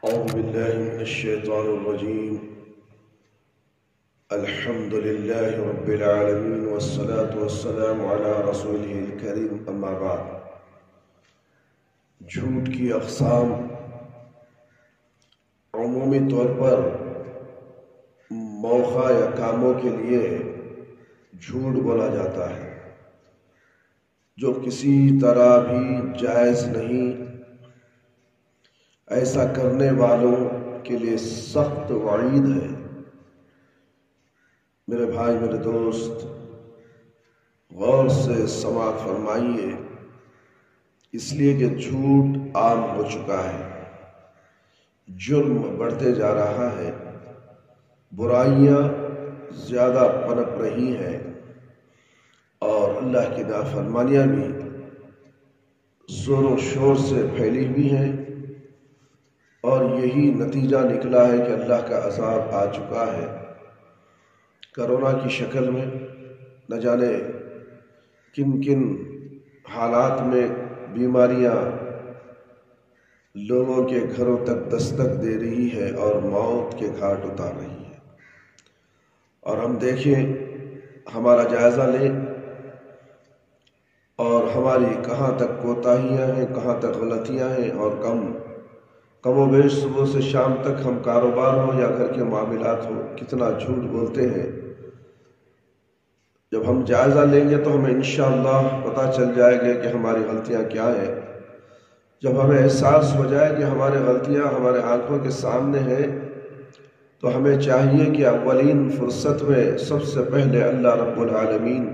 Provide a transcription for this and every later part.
أعوذ بالله من الشيطان الرجيم. الحمد لله رب العالمين والصلاة والسلام على رسوله الكريم. اما بعد. جھوٹ کی اقسام عمومی طور پر موقع یا کاموں کے لیے جھوٹ بولا جاتا ہے جو کسی طرح بھی جائز نہیں. ایسا کرنے والوں کے لیے سخت وعید ہے. میرے بھائی، میرے دوست، غور سے سماعت فرمائیے، اس لیے کہ جھوٹ عام ہو چکا ہے، جرم بڑھتے جا رہا ہے، برائیاں زیادہ پنپ رہی ہیں اور اللہ کی نافرمانیاں بھی زور و شور سے پھیلی ہوئی ہیں. اور یہی نتیجہ نکلا ہے کہ اللہ کا عذاب آ چکا ہے کرونا کی شکل میں. نہ جانے کن کن حالات میں بیماریاں لوگوں کے گھروں تک دستک دے رہی ہے اور موت کے گھاٹ اتار رہی ہے. اور ہم دیکھیں، ہمارا جائزہ لیں اور ہماری کہاں تک کوتاہیاں ہیں، کہاں تک غلطیاں ہیں، اور کم و بیش صبح سے شام تک ہم کاروبار ہو یا گھر کے معاملات ہو کتنا جھوٹ بولتے ہیں. جب ہم جائزہ لیں گے تو ہمیں انشاءاللہ پتہ چل جائے گا کہ ہماری غلطیاں کیا ہیں. جب ہمیں احساس ہو جائے کہ ہماری غلطیاں ہمارے آنکھوں کے سامنے ہیں تو ہمیں چاہیے کہ اولین فرصت میں سب سے پہلے اللہ رب العالمین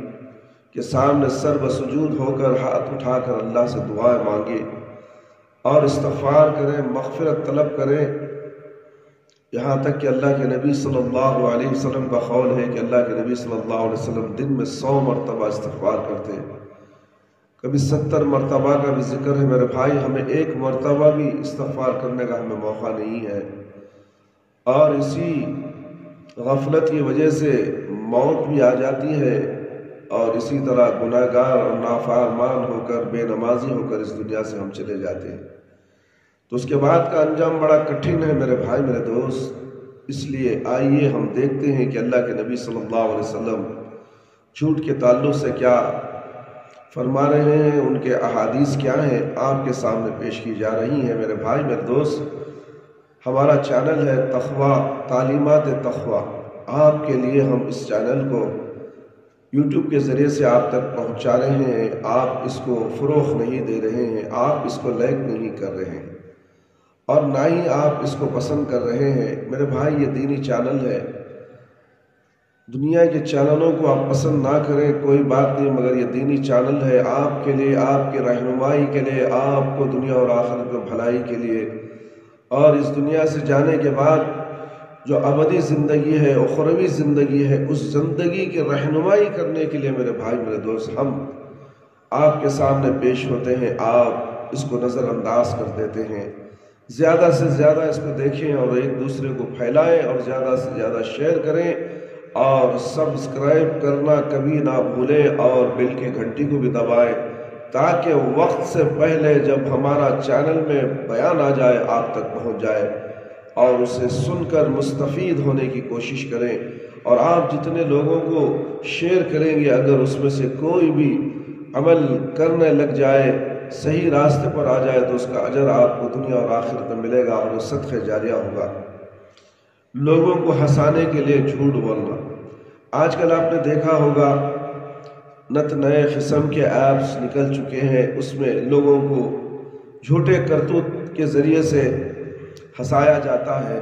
کے سامنے سر بسجود ہو کر ہاتھ اٹھا کر اللہ سے دعائیں مانگے اور استغفار کریں، مغفرت طلب کریں. یہاں تک کہ اللہ کے نبی صلی اللہ علیہ وسلم کا قول ہے کہ اللہ کے نبی صلی اللہ علیہ وسلم دن میں 100 مرتبہ استغفار کرتے ہیں، کبھی 70 مرتبہ کا بھی ذکر ہے. میرے بھائی، ہمیں ایک مرتبہ بھی استغفار کرنے کا ہمیں موقع نہیں ہے، اور اسی غفلت کی وجہ سے موت بھی آ جاتی ہے اور اسی طرح گناہ گار اور نافرمان ہو کر، بے نمازی ہو کر اس دنیا سے ہم چلے جاتے ہیں. تو اس کے بعد کا انجام بڑا کٹھن ہے میرے بھائی، میرے دوست. اس لیے آئیے ہم دیکھتے ہیں کہ اللہ کے نبی صلی اللہ علیہ وسلم جھوٹ کے تعلق سے کیا فرما رہے ہیں، ان کے احادیث کیا ہیں، آپ کے سامنے پیش کی جا رہی ہیں. میرے بھائی، میرے دوست، ہمارا چینل ہے تقویٰ، تعلیمات تقویٰ. آپ کے لیے ہم اس چینل کو یوٹیوب کے ذریعے سے آپ تک پہنچا رہے ہیں. آپ اس کو فروغ نہیں دے رہے ہیں، آپ اس کو لائک نہیں کر رہے ہیں اور نہ ہی آپ اس کو پسند کر رہے ہیں. میرے بھائی، یہ دینی چینل ہے. دنیا کے چینلوں کو آپ پسند نہ کریں کوئی بات نہیں، مگر یہ دینی چینل ہے آپ کے لیے، آپ کی رہنمائی کے لیے، آپ کو دنیا اور آخرت میں بھلائی کے لیے، اور اس دنیا سے جانے کے بعد جو ابدی زندگی ہے، اخروی زندگی ہے، اس زندگی کی رہنمائی کرنے کے لیے میرے بھائی، میرے دوست، ہم آپ کے سامنے پیش ہوتے ہیں. آپ اس کو نظر انداز کر دیتے ہیں. زیادہ سے زیادہ اس کو دیکھیں اور ایک دوسرے کو پھیلائیں اور زیادہ سے زیادہ شیئر کریں اور سبسکرائب کرنا کبھی نہ بھولیں اور بیل کی گھنٹی کو بھی دبائیں تاکہ وقت سے پہلے جب ہمارا چینل میں بیان آ جائے آپ تک پہنچ جائے اور اسے سن کر مستفید ہونے کی کوشش کریں. اور آپ جتنے لوگوں کو شیئر کریں گے، اگر اس میں سے کوئی بھی عمل کرنے لگ جائے، صحیح راستے پر آ جائے، تو اس کا اجر آپ کو دنیا اور آخرت میں ملے گا اور وہ صدقہ جاریہ ہوگا. لوگوں کو ہنسانے کے لیے جھوٹ بولنا. آج کل آپ نے دیکھا ہوگا نت نئے قسم کے ایپس نکل چکے ہیں، اس میں لوگوں کو جھوٹے کرتوت کے ذریعے سے ہنسایا جاتا ہے،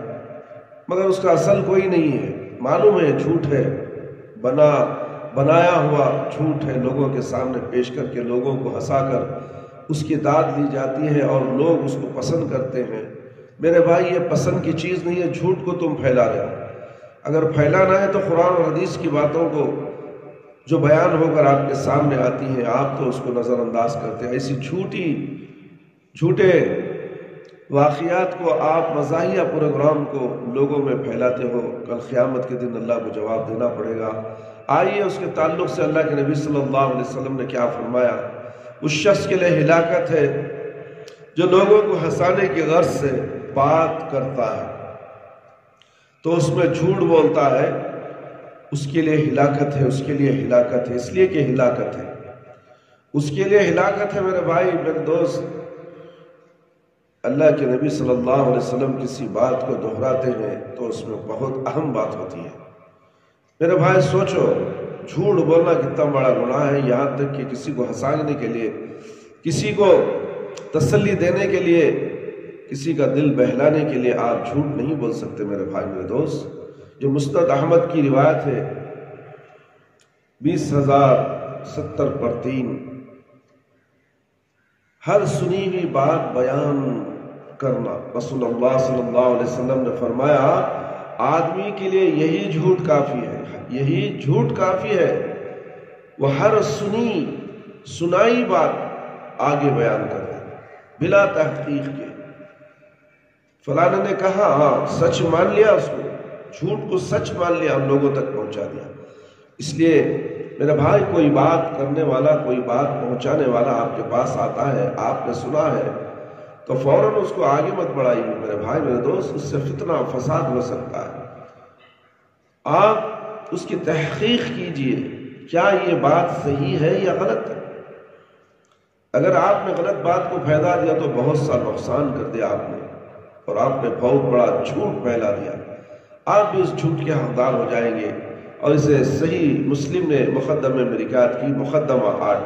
مگر اس کا اصل کوئی نہیں ہے. معلوم ہے جھوٹ ہے، بنایا ہوا جھوٹ ہے، لوگوں کے سامنے پیش کر کے لوگوں کو ہنسا کر اس کی داد لی جاتی ہے اور لوگ اس کو پسند کرتے ہیں. میرے بھائی، یہ پسند کی چیز نہیں ہے. جھوٹ کو تم پھیلا رہے ہو. اگر پھیلانا ہے تو قرآن اور حدیث کی باتوں کو جو بیان ہو کر آپ کے سامنے آتی ہیں، آپ تو اس کو نظر انداز کرتے ہیں. ایسی جھوٹے واقعات کو آپ مزاحیہ پروگرام کو لوگوں میں پھیلاتے ہو. کل قیامت کے دن اللہ کو جواب دینا پڑے گا. آئیے اس کے تعلق سے اللہ کے نبی صلی اللہ علیہ وسلم نے کیا فرمایا. اس شخص کے لیے ہلاکت ہے جو لوگوں کو ہنسانے کی غرض سے بات کرتا ہے تو اس میں جھوٹ بولتا ہے، اس کے لیے ہلاکت ہے، اس کے لیے ہلاکت ہے، اس لیے کہ ہلاکت ہے، اس کے لیے ہلاکت ہے۔ میرے بھائی، میرے دوست، اللہ کے نبی صلی اللہ علیہ وسلم کسی بات کو دہراتے ہیں تو اس میں بہت اہم بات ہوتی ہے۔ میرے بھائی سوچو، جھوٹ بولنا کتنا بڑا گناہ ہے، یہاں تک کہ کسی کو ہنسانے کے لیے، کسی کو تسلی دینے کے لیے، کسی کا دل بہلانے کے لیے آپ جھوٹ نہیں بول سکتے۔ میرے بھائی، میرے دوست، جو مسند احمد کی روایت ہے 20,070/3، ہر سنی ہوئی بات بیان کرنا۔ رسول اللہ صلی اللہ علیہ وسلم نے فرمایا، آدمی کے لیے یہی جھوٹ کافی ہے، یہی جھوٹ کافی ہے، وہ ہر سنائی بات آگے بیان کر دے بلا تحقیق کے۔ فلانے نے کہا، ہاں سچ مان لیا، اس کو جھوٹ کو سچ مان لیا اور لوگوں تک پہنچا دیا۔ اس لیے میرے بھائی، کوئی بات کرنے والا، کوئی بات پہنچانے والا آپ کے پاس آتا ہے، آپ نے سنا ہے تو فوراً اس کو آگے مت بڑھائیے۔ میرے بھائی، میرے دوست، اس سے فتنہ فساد ہو سکتا ہے۔ آپ اس کی تحقیق کیجئے، کیا یہ بات صحیح ہے یا غلط ہے۔ اگر آپ نے غلط بات کو پھیلا دیا تو بہت سا نقصان کر دیا آپ نے، اور آپ نے بہت بڑا جھوٹ پھیلا دیا، آپ بھی اس جھوٹ کے حقدار ہو جائیں گے۔ اور اسے صحیح مسلم نے مقدمے میں روایت کی، مقدمہ 8،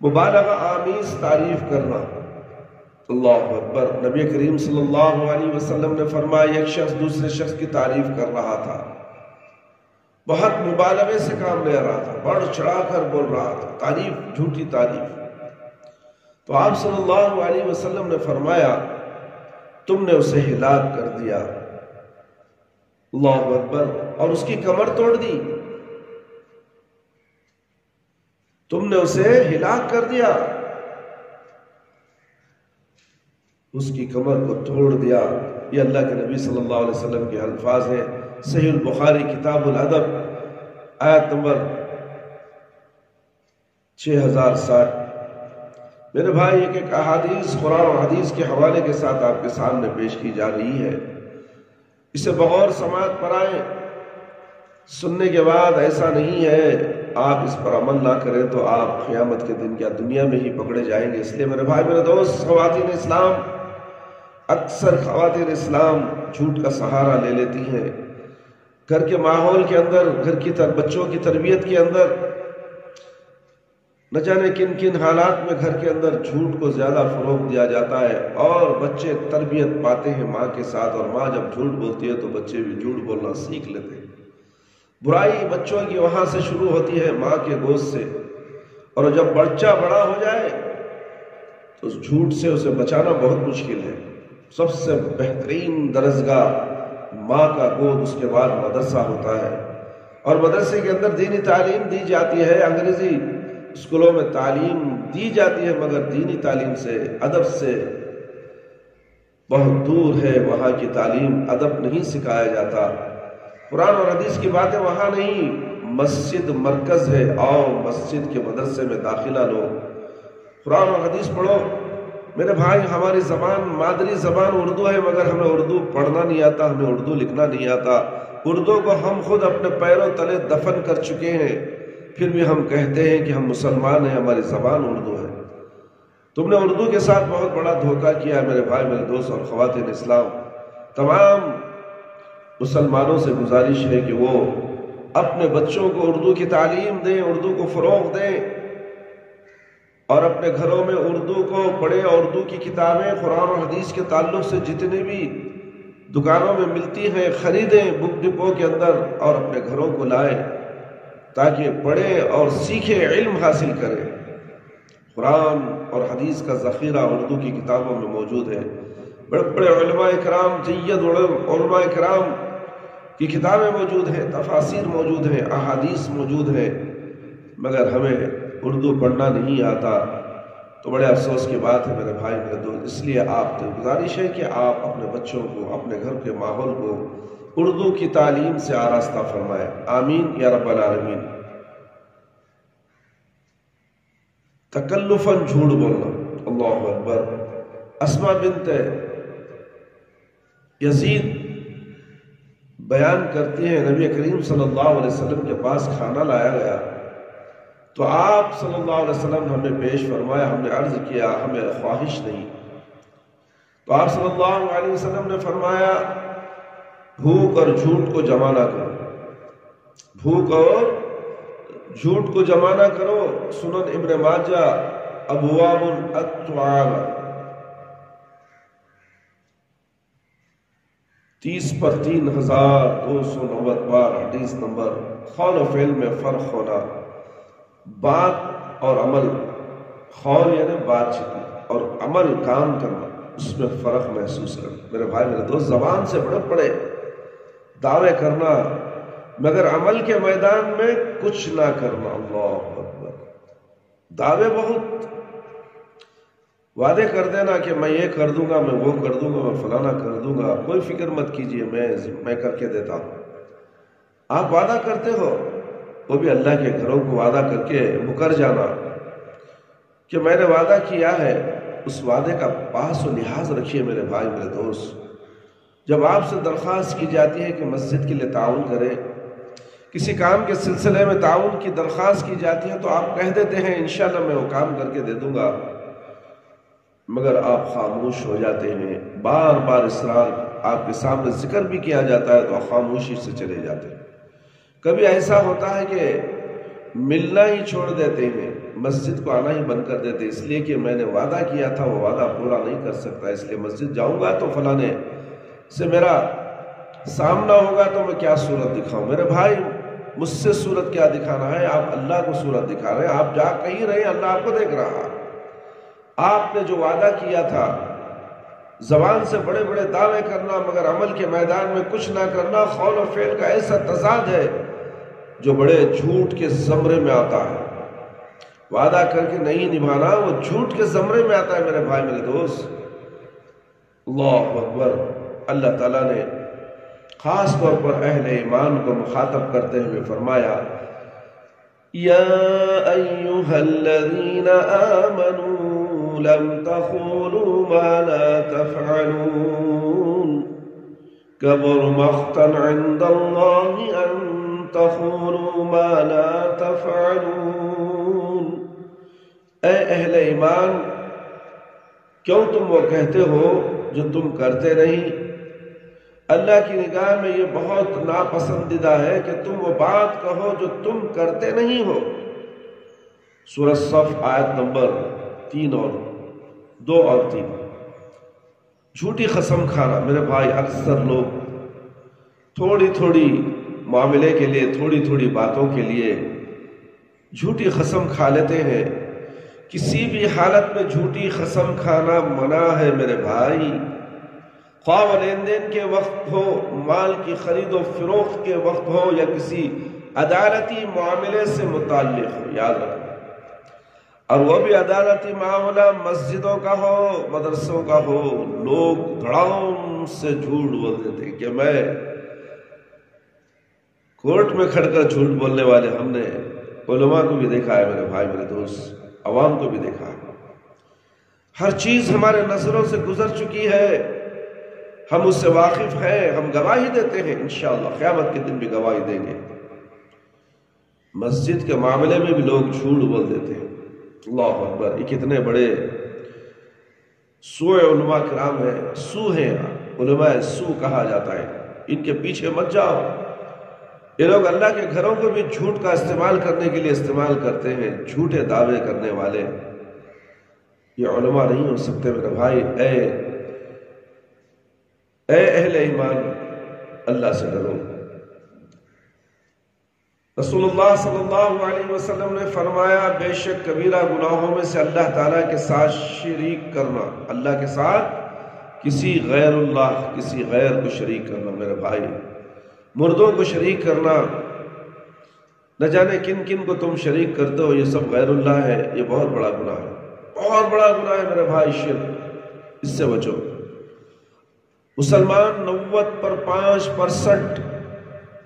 مبالغہ آمیز تعریف کرنا۔ اللہ اکبر۔ نبی کریم صلی اللہ علیہ وسلم نے فرمایا، ایک شخص دوسرے شخص کی تعریف کر رہا تھا، بہت مبالغے سے کام لے رہا تھا، بڑھ چڑھا کر بول رہا تھا، تعریف، جھوٹی تعریف۔ تو آپ صلی اللہ علیہ وسلم نے فرمایا، تم نے اسے ہلاک کر دیا۔ اللہ اکبر۔ اور اس کی کمر توڑ دی، تم نے اسے ہلاک کر دیا، اس کی کمر کو توڑ دیا۔ یہ اللہ کے نبی صلی اللہ علیہ وسلم کے الفاظ ہیں۔ صحیح البخاری کتاب الادب آیت نمبر 6060۔ میرے بھائی، ایک احادیث قرآن و حدیث کے حوالے کے ساتھ آپ کے سامنے پیش کی جا رہی ہے، اسے بغور سماعت پر آئیں۔ سننے کے بعد ایسا نہیں ہے آپ اس پر عمل نہ کریں تو آپ قیامت کے دن کیا دنیا میں ہی پکڑے جائیں گے۔ اس لیے میرے بھائی، میرے دوست، خواتین اسلام، اکثر خواتین اسلام جھوٹ کا سہارا لے لیتی ہیں۔ گھر کے ماحول کے اندر، گھر کی بچوں کی تربیت کے اندر، نہ جانے کن کن حالات میں گھر کے اندر جھوٹ کو زیادہ فروغ دیا جاتا ہے، اور بچے تربیت پاتے ہیں ماں کے ساتھ، اور ماں جب جھوٹ بولتی ہے تو بچے بھی جھوٹ بولنا سیکھ لیتے ہیں۔ برائی بچوں کی وہاں سے شروع ہوتی ہے، ماں کے گوشت سے، اور جب بچہ بڑا ہو جائے تو اس جھوٹ سے اسے بچانا بہت مشکل ہے۔ سب سے بہترین درسگاہ ماں کا گود، اس کے بعد مدرسہ ہوتا ہے، اور مدرسے کے اندر دینی تعلیم دی جاتی ہے۔ انگریزی اسکولوں میں تعلیم دی جاتی ہے، مگر دینی تعلیم سے، ادب سے بہت دور ہے۔ وہاں کی تعلیم، ادب نہیں سکھایا جاتا، قرآن اور حدیث کی باتیں وہاں نہیں۔ مسجد مرکز ہے، آؤ مسجد کے مدرسے میں داخلہ لو، قرآن اور حدیث پڑھو۔ میرے بھائی، ہماری زبان، مادری زبان اردو ہے، مگر ہمیں اردو پڑھنا نہیں آتا، ہمیں اردو لکھنا نہیں آتا۔ اردو کو ہم خود اپنے پیروں تلے دفن کر چکے ہیں، پھر بھی ہم کہتے ہیں کہ ہم مسلمان ہیں، ہماری زبان اردو ہے۔ تم نے اردو کے ساتھ بہت بڑا دھوکہ کیا ہے۔ میرے بھائی، میرے دوست اور خواتین اسلام، تمام مسلمانوں سے گزارش ہے کہ وہ اپنے بچوں کو اردو کی تعلیم دیں، اردو کو فروغ دیں، اور اپنے گھروں میں اردو کو پڑھیں۔ اردو کی کتابیں قرآن اور حدیث کے تعلق سے جتنی بھی دکانوں میں ملتی ہیں خریدیں، بک ڈپو کے اندر، اور اپنے گھروں کو لائیں تاکہ پڑھیں اور سیکھیں، علم حاصل کریں۔ قرآن اور حدیث کا ذخیرہ اردو کی کتابوں میں موجود ہے۔ بڑے بڑے علماء کرام، جید علماء کرام کی کتابیں موجود ہیں، تفاسیر موجود ہیں، احادیث موجود ہیں، مگر ہمیں اردو پڑھنا نہیں آتا، تو بڑے افسوس کی بات ہے میرے بھائی، میرے دوست۔ اس لیے آپ سے گزارش ہے کہ آپ اپنے بچوں کو، اپنے گھر کے ماحول کو اردو کی تعلیم سے آراستہ فرمائیں۔ آمین یا رب العالمین۔ تکلفاً جھوٹ بولنا، اللہ اکبر۔ اسماء بنت یزید بیان کرتی ہیں نبی کریم صلی اللہ علیہ وسلم کے پاس کھانا لایا گیا تو آپ صلی اللہ علیہ وسلم نے ہمیں پیش فرمایا، ہم نے عرض کیا ہمیں خواہش نہیں، تو آپ صلی اللہ علیہ وسلم نے فرمایا بھوک اور جھوٹ کو جمع نہ کرو، بھوک اور جھوٹ کو جمع نہ کرو۔ سنن ابن ماجہ ابواب الطعام 30 پر 3290 بار حدیث نمبر۔ قول و فعل میں فرق ہونا، بات اور عمل، قول یعنی بات چیت اور عمل کام کرنا، اس میں فرق محسوس کرنا۔ میرے بھائی میرے دوست، زبان سے بڑے بڑے دعوے کرنا مگر عمل کے میدان میں کچھ نہ کرنا، اللہ اکبر۔ دعوے بہت، وعدے کر دینا کہ میں یہ کر دوں گا، میں وہ کر دوں گا، میں فلانا کر دوں گا، کوئی فکر مت کیجئے، میں کر کے دیتا ہوں۔ آپ وعدہ کرتے ہو، وہ بھی اللہ کے گھروں کو وعدہ کر کے مکر جانا کہ میں نے وعدہ کیا ہے، اس وعدے کا پاس و لحاظ رکھیے میرے بھائی میرے دوست۔ جب آپ سے درخواست کی جاتی ہے کہ مسجد کے لیے تعاون کرے، کسی کام کے سلسلے میں تعاون کی درخواست کی جاتی ہے تو آپ کہہ دیتے ہیں انشاءاللہ میں وہ کام کر کے دے دوں گا، مگر آپ خاموش ہو جاتے ہیں۔ بار بار اصرار آپ کے سامنے ذکر بھی کیا جاتا ہے تو آپ خاموشی سے چلے جاتے ہیں۔ کبھی ایسا ہوتا ہے کہ ملنا ہی چھوڑ دیتے ہیں، مسجد کو آنا ہی بند کر دیتے، اس لیے کہ میں نے وعدہ کیا تھا وہ وعدہ پورا نہیں کر سکتا، اس لیے مسجد جاؤں گا تو فلانے سے میرا سامنا ہوگا تو میں کیا صورت دکھاؤں۔ میرے بھائی مجھ سے صورت کیا دکھانا ہے، آپ اللہ کو صورت دکھا رہے ہیں، آپ جا کہیں رہے ہیں، اللہ آپ کو دیکھ رہا۔ آپ نے جو وعدہ کیا تھا، زبان سے بڑے بڑے دعوے کرنا مگر عمل کے میدان میں کچھ نہ کرنا، قول و فعل کا ایسا تضاد ہے جو بڑے جھوٹ کے زمرے میں آتا ہے۔ وعدہ کر کے نہیں نبھانا وہ جھوٹ کے زمرے میں آتا ہے میرے بھائی میرے دوست۔ اللہ اکبر۔ اللہ تعالیٰ نے خاص طور پر اہل ایمان کو مخاطب کرتے ہوئے فرمایا یا ایہا الذین آمنوا لم تقولوا ما لا تفعلون کبر مقتا عند اللہ ان تقولوا ما لا تفعلون۔ اے اہل ایمان، کیوں تم وہ کہتے ہو جو تم کرتے نہیں؟ اللہ کی نگاہ میں یہ بہت ناپسندیدہ ہے کہ تم وہ بات کہو جو تم کرتے نہیں ہو۔ سورہ صف آیت نمبر 2 اور 3۔ جھوٹی قسم کھانا، میرے بھائی اکثر لوگ تھوڑی تھوڑی معاملے کے لیے، تھوڑی تھوڑی باتوں کے لیے جھوٹی قسم کھا لیتے ہیں۔ کسی بھی حالت میں جھوٹی قسم کھانا منع ہے میرے بھائی، خواہ وہ لین دین کے وقت ہو، مال کی خرید و فروخت کے وقت ہو، یا کسی عدالتی معاملے سے متعلق ہو، یاد رکھنا۔ اور وہ بھی عدالتی معاملہ مسجدوں کا ہو، مدرسوں کا ہو، لوگ دھڑام سے جھوٹ بول دیتے ہیں کہ میں کورٹ میں کھڑ کر جھوٹ بولنے والے ہم نے علماء کو بھی دیکھا ہے میرے بھائی میرے دوست، عوام کو بھی دیکھا ہے۔ ہر چیز ہمارے نظروں سے گزر چکی ہے، ہم اس سے واقف ہیں، ہم گواہی دیتے ہیں، انشاءاللہ قیامت کے دن بھی گواہی دیں گے۔ مسجد کے معاملے میں بھی لوگ جھوٹ بول دیتے ہیں، اللہ اکبر۔ یہ کتنے بڑے سوء علماء کرام ہیں، سو ہیں، علماء سو کہا جاتا ہے، ان کے پیچھے مت جاؤ۔ یہ لوگ اللہ کے گھروں کو بھی جھوٹ کا استعمال کرنے کے لیے استعمال کرتے ہیں، جھوٹے دعوے کرنے والے۔ یہ علماء نہیں ہو سکتے میرے بھائی۔ اے اہل ایمان، اللہ سے ڈرو۔ رسول اللہ صلی اللہ علیہ وسلم نے فرمایا بے شک کبیرہ گناہوں میں سے اللہ تعالیٰ کے ساتھ شریک کرنا، اللہ کے ساتھ کسی غیر اللہ، کسی غیر کو شریک کرنا میرے بھائی، مردوں کو شریک کرنا، نہ جانے کن کن کو تم شریک کرتے ہو، یہ سب غیر اللہ ہے، یہ بہت بڑا گناہ ہے، بہت بڑا گناہ ہے میرے بھائی، شرک، اس سے بچو۔ مسلمان 90%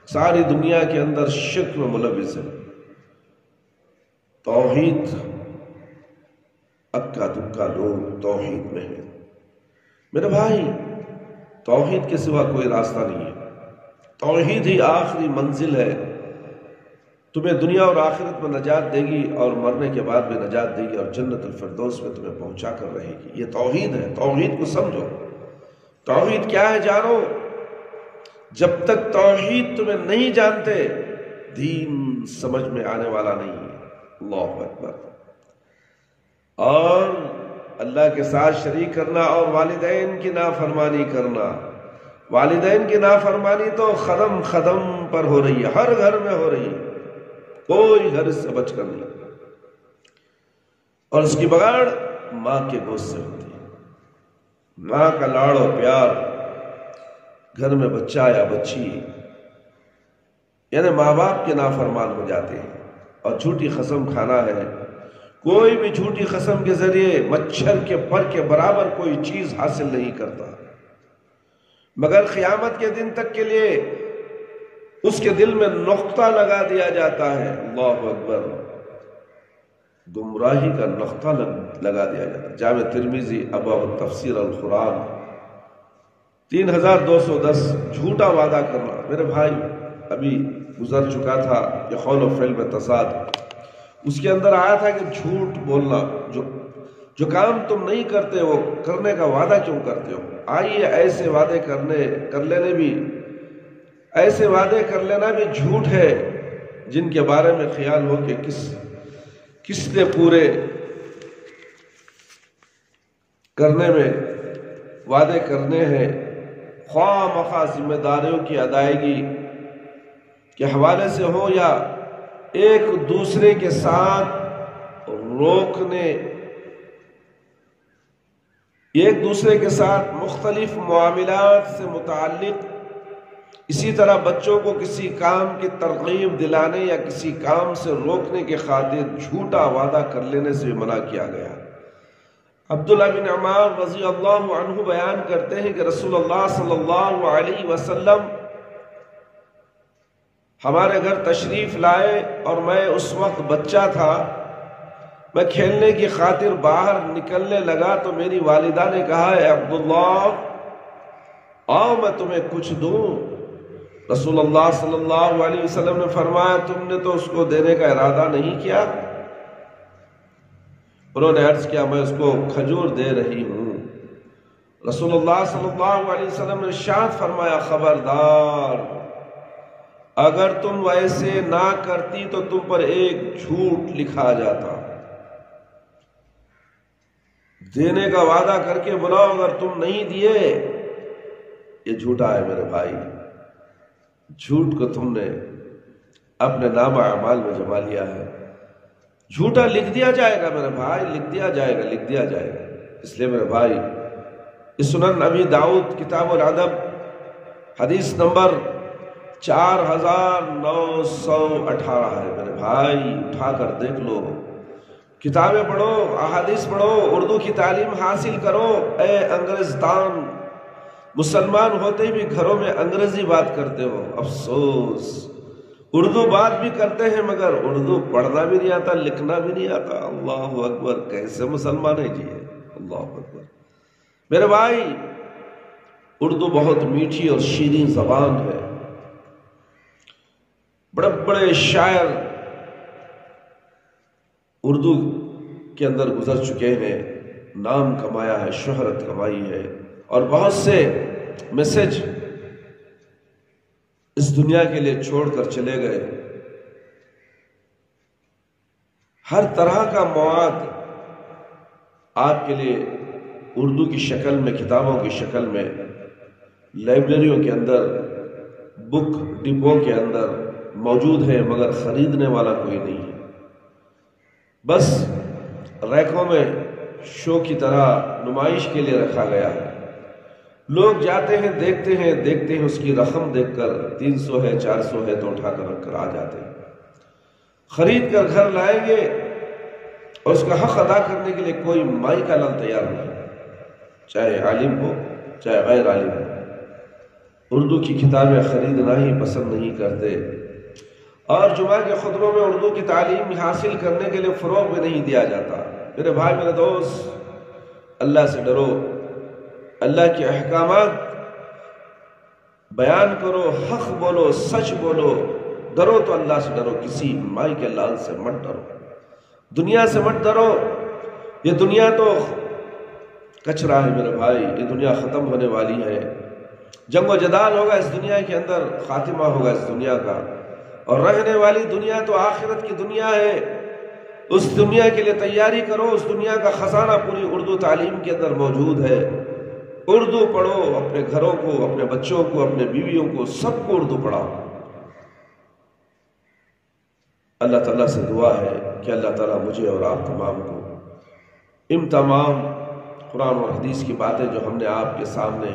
ساری دنیا کے اندر شرک میں ملوث ہے، توحید اکا دکا لوگ توحید میں ہیں میرے بھائی۔ توحید کے سوا کوئی راستہ نہیں ہے، توحید ہی آخری منزل ہے، تمہیں دنیا اور آخرت میں نجات دے گی اور مرنے کے بعد بھی نجات دے گی اور جنت الفردوس میں تمہیں پہنچا کر رہے گی۔ یہ توحید ہے، توحید کو سمجھو۔ توحید کیا ہے جانو۔ جب تک توحید تمہیں نہیں جانتے دین سمجھ میں آنے والا نہیں ہے۔ اللہ اکبر۔ اور اللہ کے ساتھ شریک کرنا اور والدین کی نافرمانی کرنا، والدین کی نافرمانی تو خدم خدم پر ہو رہی ہے، ہر گھر میں ہو رہی ہے، کوئی گھر اس سے بچ کر نہیں، اور اس کی بگاڑ ماں کے گوشت سے ہوتی ہے۔ ماں کا لاڑ اور پیار، گھر میں بچہ یا بچی یعنی ماں باپ کے نافرمان ہو جاتے ہیں، اور جھوٹی قسم کھانا ہے۔ کوئی بھی جھوٹی قسم کے ذریعے مچھر کے پر کے برابر کوئی چیز حاصل نہیں کرتا، مگر قیامت کے دن تک کے لیے اس کے دل میں نقطہ لگا دیا جاتا ہے۔ اللہ اکبر۔ گمراہی کا نقطہ لگا دیا جاتا ہے۔ جامع ترمذی ابواب تفسیر القرآن 3210۔ جھوٹا وعدہ کرنا، میرے بھائی ابھی گزر چکا تھا کہ قول و فعل میں تصاد، اس کے اندر آیا تھا کہ جھوٹ بولنا، جو کام تم نہیں کرتے وہ کرنے کا وعدہ کیوں کرتے ہو؟ آئیے ایسے وعدے ایسے وعدے کر لینا بھی جھوٹ ہے جن کے بارے میں خیال ہو کہ کس نے پورے کرنے میں وعدے کرنے ہیں، خواہ مخواہ ذمہ داریوں کی ادائیگی کے حوالے سے ہو یا ایک دوسرے کے ساتھ مختلف معاملات سے متعلق۔ اسی طرح بچوں کو کسی کام کی ترغیب دلانے یا کسی کام سے روکنے کے خاطر جھوٹا وعدہ کر لینے سے بھی منع کیا گیا۔ عبداللہ بن عمر رضی اللہ عنہ بیان کرتے ہیں کہ رسول اللہ صلی اللہ علیہ وسلم ہمارے گھر تشریف لائے اور میں اس وقت بچہ تھا۔ میں کھیلنے کی خاطر باہر نکلنے لگا تو میری والدہ نے کہا، اے عبداللہ آؤ میں تمہیں کچھ دوں۔ رسول اللہ صلی اللہ علیہ وسلم نے فرمایا، تم نے تو اس کو دینے کا ارادہ نہیں کیا؟ انہوں نے عرض کیا، میں اس کو کھجور دے رہی ہوں۔ رسول اللہ صلی اللہ علیہ وسلم نے ارشاد فرمایا، خبردار، اگر تم ویسے نہ کرتی تو تم پر ایک جھوٹ لکھا جاتا۔ دینے کا وعدہ کر کے بلاؤ، اگر تم نہیں دیے یہ جھوٹا ہے میرے بھائی۔ جھوٹ کو تم نے اپنے نام اعمال میں جما لیا ہے۔ جھوٹا لکھ دیا جائے گا میرے بھائی، لکھ دیا جائے گا۔ اس لیے میرے بھائی سنن ابی داؤد کتاب الادب حدیث نمبر 4918 ہے میرے بھائی، اٹھا کر دیکھ لو، کتابیں پڑھو، احادیث پڑھو، اردو کی تعلیم حاصل کرو۔ اے انگریزستان، مسلمان ہوتے ہی بھی گھروں میں انگریزی بات کرتے ہو، افسوس۔ اردو بات بھی کرتے ہیں مگر اردو پڑھنا بھی نہیں آتا، لکھنا بھی نہیں آتا۔ اللہ اکبر، کیسے مسلمان ہے جی؟ اللہ اکبر میرے بھائی، اردو بہت میٹھی اور شیریں زبان ہے۔ بڑے بڑے شاعر اردو کے اندر گزر چکے ہیں، نام کمایا ہے، شہرت کمائی ہے، اور بہت سے میسج اس دنیا کے لیے چھوڑ کر چلے گئے۔ ہر طرح کا مواد آپ کے لیے اردو کی شکل میں، کتابوں کی شکل میں، لائبریریوں کے اندر، بک ڈپوں کے اندر موجود ہے، مگر خریدنے والا کوئی نہیں ہے۔ بس ریکوں میں شو کی طرح نمائش کے لیے رکھا گیا ہے۔ لوگ جاتے ہیں، دیکھتے ہیں، اس کی رقم دیکھ کر 300 ہے، 400 ہے تو اٹھا کر رکھ کر آ جاتے ہیں۔ خرید کر گھر لائیں گے اور اس کا حق ادا کرنے کے لیے کوئی مائی کا لال تیار نہیں، چاہے عالم ہو چاہے غیر عالم ہو۔ اردو کی کتابیں خریدنا ہی پسند نہیں کرتے، اور جمعہ کے خطبوں میں اردو کی تعلیم حاصل کرنے کے لیے فروغ بھی نہیں دیا جاتا۔ میرے بھائی، میرے دوست، اللہ سے ڈرو، اللہ کے احکامات بیان کرو، حق بولو، سچ بولو، ڈرو تو اللہ سے ڈرو، کسی مائی کے لال سے مت ڈرو، دنیا سے مت ڈرو۔ یہ دنیا تو کچرا ہے میرے بھائی، یہ دنیا ختم ہونے والی ہے، جنگ و جدال ہوگا اس دنیا کے اندر، خاتمہ ہوگا اس دنیا کا، اور رہنے والی دنیا تو آخرت کی دنیا ہے۔ اس دنیا کے لیے تیاری کرو، اس دنیا کا خزانہ پوری اردو تعلیم کے اندر موجود ہے۔ اردو پڑھو، اپنے گھروں کو، اپنے بچوں کو، اپنے بیویوں کو، سب کو اردو پڑھاؤ۔ اللہ تعالیٰ سے دعا ہے کہ اللہ تعالیٰ مجھے اور آپ تمام کو ان تمام قرآن اور حدیث کی باتیں جو ہم نے آپ کے سامنے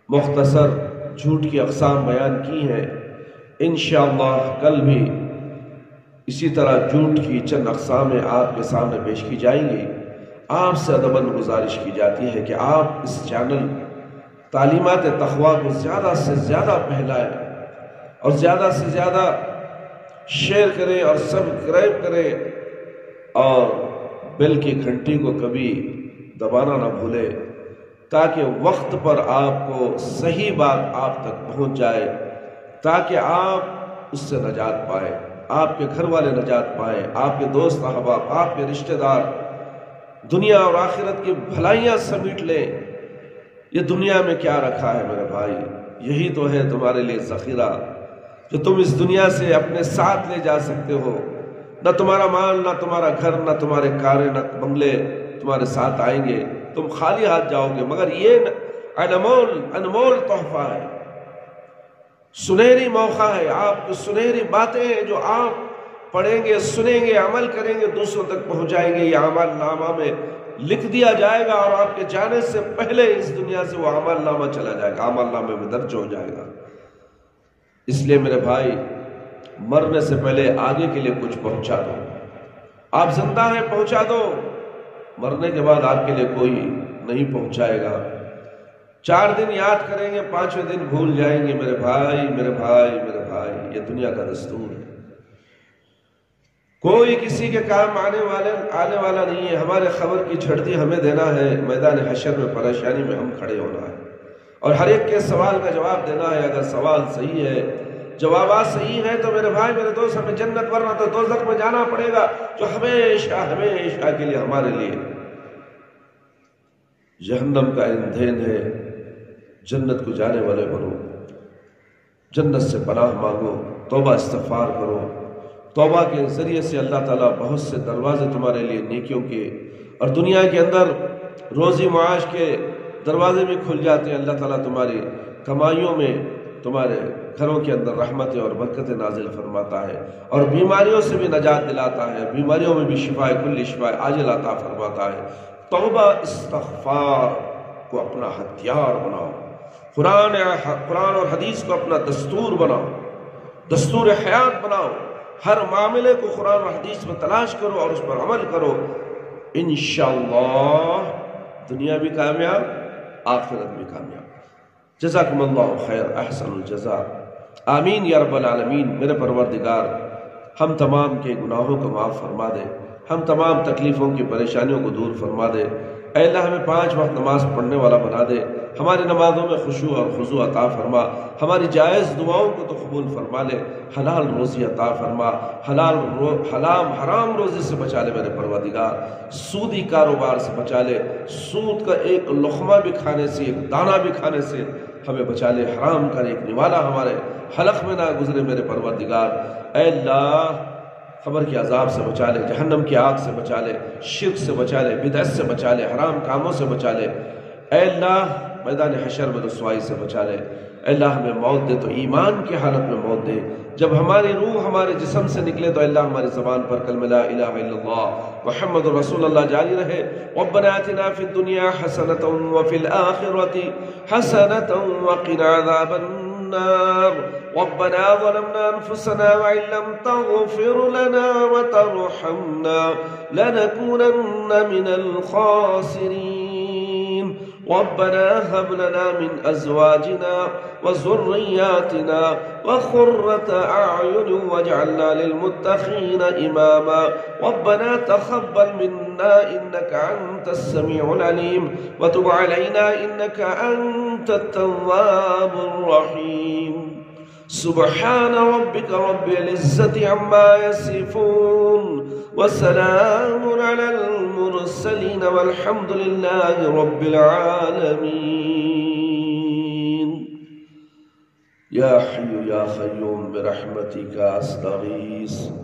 مختصر جھوٹ کی اقسام بیان کی ہیں، انشاءاللہ کل بھی اسی طرح جھوٹ کی چند اقسامیں آپ کے سامنے پیش کی جائیں گی۔ آپ سے ادباً گزارش کی جاتی ہے کہ آپ اس چینل تعلیمات تقویٰ کو زیادہ سے زیادہ پھیلائیں اور زیادہ سے زیادہ شیئر کریں اور سبسکرائب کریں، اور بیل کی گھنٹی کو کبھی دبانا نہ بھولیں، تاکہ وقت پر آپ کو صحیح بات آپ تک پہنچ جائے، تاکہ آپ اس سے نجات پائیں، آپ کے گھر والے نجات پائیں، آپ کے دوست احباب، آپ کے رشتہ دار دنیا اور آخرت کی بھلائیاں سمیٹ لیں۔ یہ دنیا میں کیا رکھا ہے میرے بھائی؟ یہی تو ہے تمہارے لیے ذخیرہ جو تم اس دنیا سے اپنے ساتھ لے جا سکتے ہو۔ نہ تمہارا مال، نہ تمہارا گھر، نہ تمہارے کاریں، نہ بنگلے تمہارے ساتھ آئیں گے، تم خالی ہاتھ جاؤ گے، مگر یہ انمول تحفہ ہے، سنہری موقع ہے، آپ جو سنہری باتیں ہیں جو آپ پڑھیں گے، سنیں گے، عمل کریں گے، دوسروں تک پہنچائیں گے، یہ عمل نامہ میں لکھ دیا جائے گا، اور آپ کے جانے سے پہلے اس دنیا سے وہ عمل نامہ چلا جائے گا، عمل نامے میں درج ہو جائے گا۔ اس لیے میرے بھائی، مرنے سے پہلے آگے کے لیے کچھ پہنچا دو۔ آپ زندہ ہیں، پہنچا دو، مرنے کے بعد آپ کے لیے کوئی نہیں پہنچائے گا۔ 4 دن یاد کریں گے، 5ویں دن بھول جائیں گے میرے بھائی، میرے بھائی، میرے بھائی، یہ دنیا کا دستور ہے۔ کوئی کسی کے کام آنے والا نہیں ہے۔ ہمارے خبر کی جھڑتی ہمیں دینا ہے، میدان حشر میں پریشانی میں ہم کھڑے ہونا ہے، اور ہر ایک کے سوال کا جواب دینا ہے۔ اگر سوال صحیح ہے، جوابات صحیح ہیں، تو میرے بھائی، میرے دوست، ہمیں جنت، ورنہ تو دوزخ میں جانا پڑے گا، جو ہمیشہ ہمیشہ کے لیے ہمارے لیے جہنم کا ایندھن ہے۔ جنت کو جانے والے بنو، جنت سے پناہ مانگو، توبہ استغفار کرو۔ توبہ کے ذریعے سے اللہ تعالیٰ بہت سے دروازے تمہارے لیے نیکیوں کے اور دنیا کے اندر روزی معاش کے دروازے بھی کھل جاتے ہیں۔ اللہ تعالیٰ تمہاری کمائیوں میں، تمہارے گھروں کے اندر رحمتیں اور برکتیں نازل فرماتا ہے، اور بیماریوں سے بھی نجات دلاتا ہے، بیماریوں میں بھی شفاء کل شفاء عاجل عطا فرماتا ہے۔ توبہ استغفار کو اپنا ہتھیار بناؤ، قرآن اور حدیث کو اپنا دستور بناؤ، دستور حیات بناؤ۔ ہر معاملے کو قرآن و حدیث میں تلاش کرو اور اس پر عمل کرو، انشاءاللہ دنیا بھی کامیاب، آخرت بھی کامیاب۔ جزاکم اللہ خیر، احسن الجزاء، آمین یا رب العالمین۔ میرے پروردگار، ہم تمام کے گناہوں کو معاف فرما دے، ہم تمام تکلیفوں کی پریشانیوں کو دور فرما دے۔ اے اللہ، ہمیں 5 وقت نماز پڑھنے والا بنا دے، ہماری نمازوں میں خشوع اور خضوع عطا فرما، ہماری جائز دعاؤں کو تو قبول فرما لے، حلال روزی عطا فرما، حرام روزی سے بچا لے میرے پروردگار، سودی کاروبار سے بچا لے، سود کا ایک لقمہ بھی کھانے سے، ایک دانہ بھی کھانے سے ہمیں بچا لے، حرام کا ایک نوالا ہمارے حلق میں نہ گزرے میرے پروردگار۔ اے اللہ، قبر کے عذاب سے بچا لے، جہنم کی آگ سے بچا لے، شرک سے بچا لے، بدعت سے بچا لے، حرام کاموں سے بچا لے۔ اے اللہ، میدان حشر میں رسوائی سے بچا لے۔ اے اللہ، ہمیں موت دے تو ایمان کی حالت میں موت دے، جب ہماری روح ہمارے جسم سے نکلے تو اللہ ہماری زبان پر کلمہ لا الہ الا اللہ محمد رسول اللہ جاری رہے۔ ربنا آتنا فی الدنیا حسنۃ وفی الآخرۃ حسنۃ وقنا عذاب النار۔ ربنا ظلمنا انفسنا وان لم تغفر لنا وترحمنا لنكونن من الخاسرين۔ ربنا هب لنا من أزواجنا وذرياتنا وقرة أعين واجعلنا للمتقين إماما ربنا تقبل منا إنك أنت السميع العليم وتب علينا إنك أنت التواب الرحيم سبحان ربك رب العزة عما يصفون وسلام على المرسلين والحمد لله رب العالمين يا حي يا قيوم برحمتك أستغيث